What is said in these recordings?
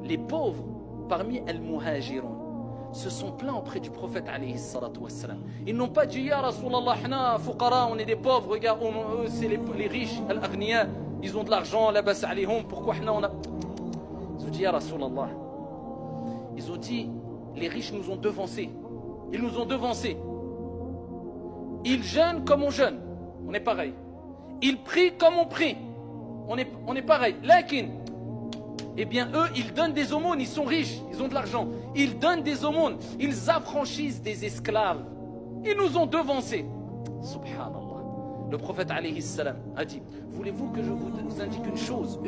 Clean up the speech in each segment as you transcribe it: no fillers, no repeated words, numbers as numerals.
les pauvres parmi al-muhajirun se sont plaints auprès du prophète alayhi salatu wassalam. Ils n'ont pas dit ya Rasulallah, hna fuqara, on est des pauvres, regarde, eux c'est les riches, al-aghniya, ils ont de l'argent, la bas alayhum, pourquoi hna on a. Ils ont dit ya Rasulallah. Ils ont dit les riches nous ont devancés. Ils nous ont devancés. Ils jeûnent comme on jeûne. On est pareil. Ils prient comme on prie. On est pareil. Lakin, eh bien eux, ils donnent des aumônes, ils sont riches, ils ont de l'argent. Ils donnent des aumônes, ils affranchissent des esclaves. Ils nous ont devancés. Subhanallah. Le prophète alayhi salam a dit, voulez-vous que je vous indique une chose.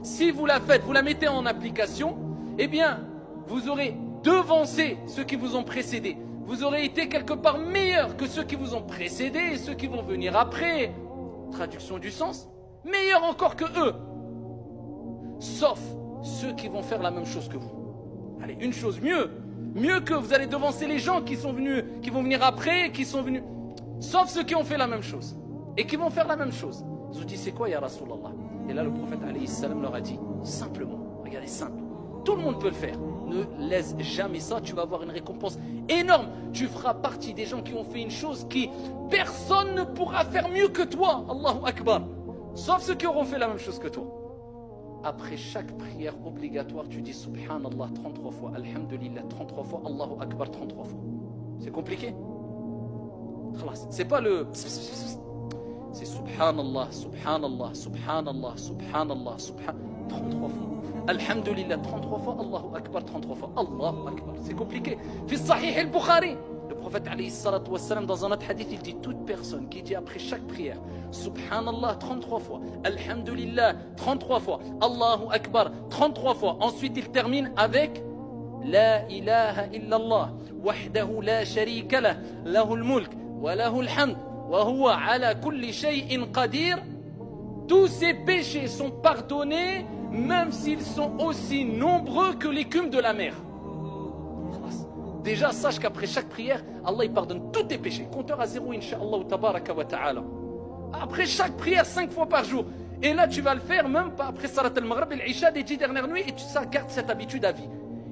Si vous la faites, vous la mettez en application, eh bien, vous aurez devancé ceux qui vous ont précédés. Vous aurez été quelque part meilleur que ceux qui vous ont précédés et ceux qui vont venir après. Traduction du sens, meilleur encore que eux. Sauf ceux qui vont faire la même chose que vous. Allez, une chose, mieux que vous allez devancer les gens qui vont venir après, qui sont venus. Sauf ceux qui ont fait la même chose et qui vont faire la même chose. Ils ont dit c'est quoi ya Rasulallah? Et là le prophète alayhi salam leur a dit simplement, regardez, simple, tout le monde peut le faire. Ne laisse jamais ça, tu vas avoir une récompense énorme. Tu feras partie des gens qui ont fait une chose qui personne ne pourra faire mieux que toi. Allahu Akbar. Sauf ceux qui auront fait la même chose que toi. Après chaque prière obligatoire, tu dis Subhanallah 33 fois, Alhamdulillah 33 fois, Allahu Akbar 33 fois. C'est compliqué? C'est pas le... C'est Subhanallah, Subhanallah, Subhanallah, Subhanallah, Subhanallah, 33 fois. Alhamdulillah 33 fois, Allahu Akbar 33 fois, Allahu Akbar. C'est compliqué. Fi Sahih al-Bukhari, le prophète alayhi salatu wassalam, dans un autre hadith, il dit toute personne qui dit après chaque prière Subhanallah 33 fois, Alhamdulillah 33 fois, Allahu Akbar 33 fois. Ensuite il termine avec La ilaha illallah wahdahu la sharika lah lahul mulk wa lahul hamd wa huwa ala kulli shay'in qadir. Tous ces péchés sont pardonnés même s'ils sont aussi nombreux que l'écume de la mer. Déjà, sache qu'après chaque prière, Allah il pardonne tous tes péchés. Compteur à zéro, incha'Allah, tabaraka wa ta'ala. Après chaque prière, 5 fois par jour. Et là, tu vas le faire même pas après Salat al-Maghrib et l'Isha des 10 dernières nuits. Et tu gardes cette habitude à vie.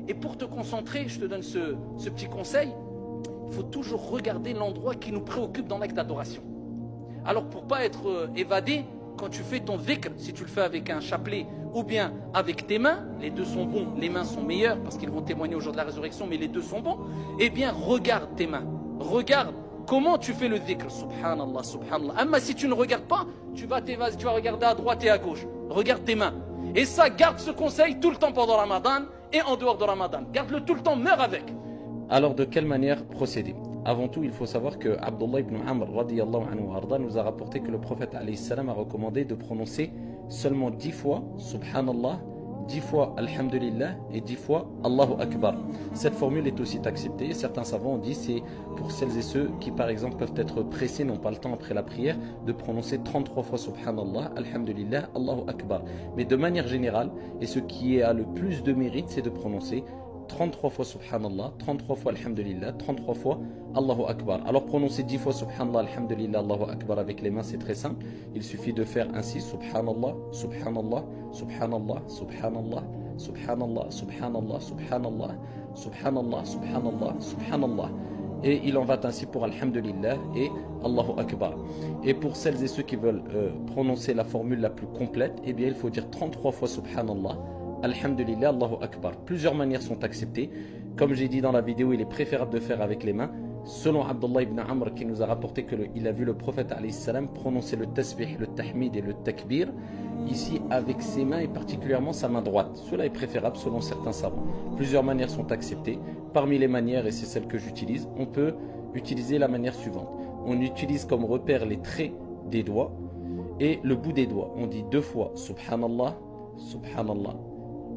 Et pour te concentrer, je te donne ce petit conseil. Il faut toujours regarder l'endroit qui nous préoccupe dans l'acte d'adoration. Alors, pour ne pas être évadé, quand tu fais ton dhikr, si tu le fais avec un chapelet ou bien avec tes mains, les deux sont bons, les mains sont meilleures parce qu'ils vont témoigner au jour de la résurrection, mais les deux sont bons, eh bien regarde tes mains, regarde comment tu fais le dhikr, subhanallah, subhanallah. Mais si tu ne regardes pas, tu vas regarder à droite et à gauche, regarde tes mains. Et ça, garde ce conseil tout le temps pendant Ramadan et en dehors de Ramadan, garde-le tout le temps, meurs avec. Alors de quelle manière procéder? Avant tout, il faut savoir que Abdullah ibn Amr radiyallahu anhu arda nous a rapporté que le prophète alayhi salam a recommandé de prononcer seulement 10 fois Subhanallah, 10 fois Alhamdulillah et 10 fois Allahu Akbar. Cette formule est aussi acceptée. Certains savants ont dit c'est pour celles et ceux qui par exemple peuvent être pressés, n'ont pas le temps après la prière, de prononcer 33 fois Subhanallah, Alhamdulillah, Allahu Akbar. Mais de manière générale, et ce qui a le plus de mérite, c'est de prononcer 33 fois Subhanallah, 33 fois Alhamdulillah, 33 fois Allahu Akbar. Alors prononcer 10 fois Subhanallah, Alhamdulillah, Allahu Akbar avec les mains, c'est très simple. Il suffit de faire ainsi Subhanallah, Subhanallah, Subhanallah, Subhanallah, Subhanallah, Subhanallah, Subhanallah, Subhanallah, Subhanallah, Subhanallah. Et il en va ainsi pour Alhamdulillah et Allahu Akbar. Et pour celles et ceux qui veulent prononcer la formule la plus complète, eh bien il faut dire 33 fois Subhanallah, Alhamdulillah, Allahu Akbar. Plusieurs manières sont acceptées. Comme j'ai dit dans la vidéo, il est préférable de faire avec les mains. Selon Abdullah ibn Amr qui nous a rapporté qu'il a vu le prophète alayhi salam prononcer le tasbih, le tahmid et le takbir ici avec ses mains et particulièrement sa main droite. Cela est préférable selon certains savants. Plusieurs manières sont acceptées. Parmi les manières, et c'est celle que j'utilise, on peut utiliser la manière suivante. On utilise comme repère les traits des doigts et le bout des doigts. On dit 2 fois Subhanallah, Subhanallah,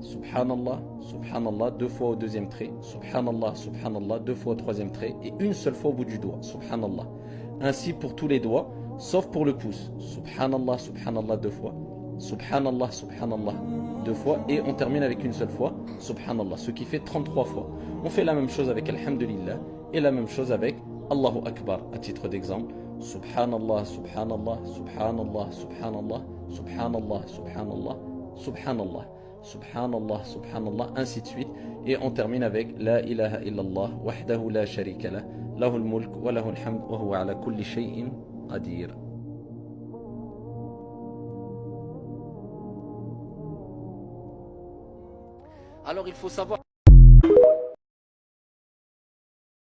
Subhanallah, Subhanallah, 2 fois au deuxième trait, Subhanallah, Subhanallah, 2 fois au troisième trait et une seule fois au bout du doigt, Subhanallah. Ainsi pour tous les doigts, sauf pour le pouce, Subhanallah, Subhanallah 2 fois, Subhanallah, Subhanallah 2 fois et on termine avec une seule fois, Subhanallah, ce qui fait 33 fois. On fait la même chose avec Alhamdulillah et la même chose avec Allahu Akbar, à titre d'exemple, Subhanallah, Subhanallah, Subhanallah, Subhanallah, Subhanallah, Subhanallah, Subhanallah. Subhanallah, Subhanallah, ainsi de suite. Et on termine avec La ilaha illallah, wahdahu la sharika lah, lahul mulk wa lahul hamd wa huwa ala kulli shay'in qadir. Alors il faut savoir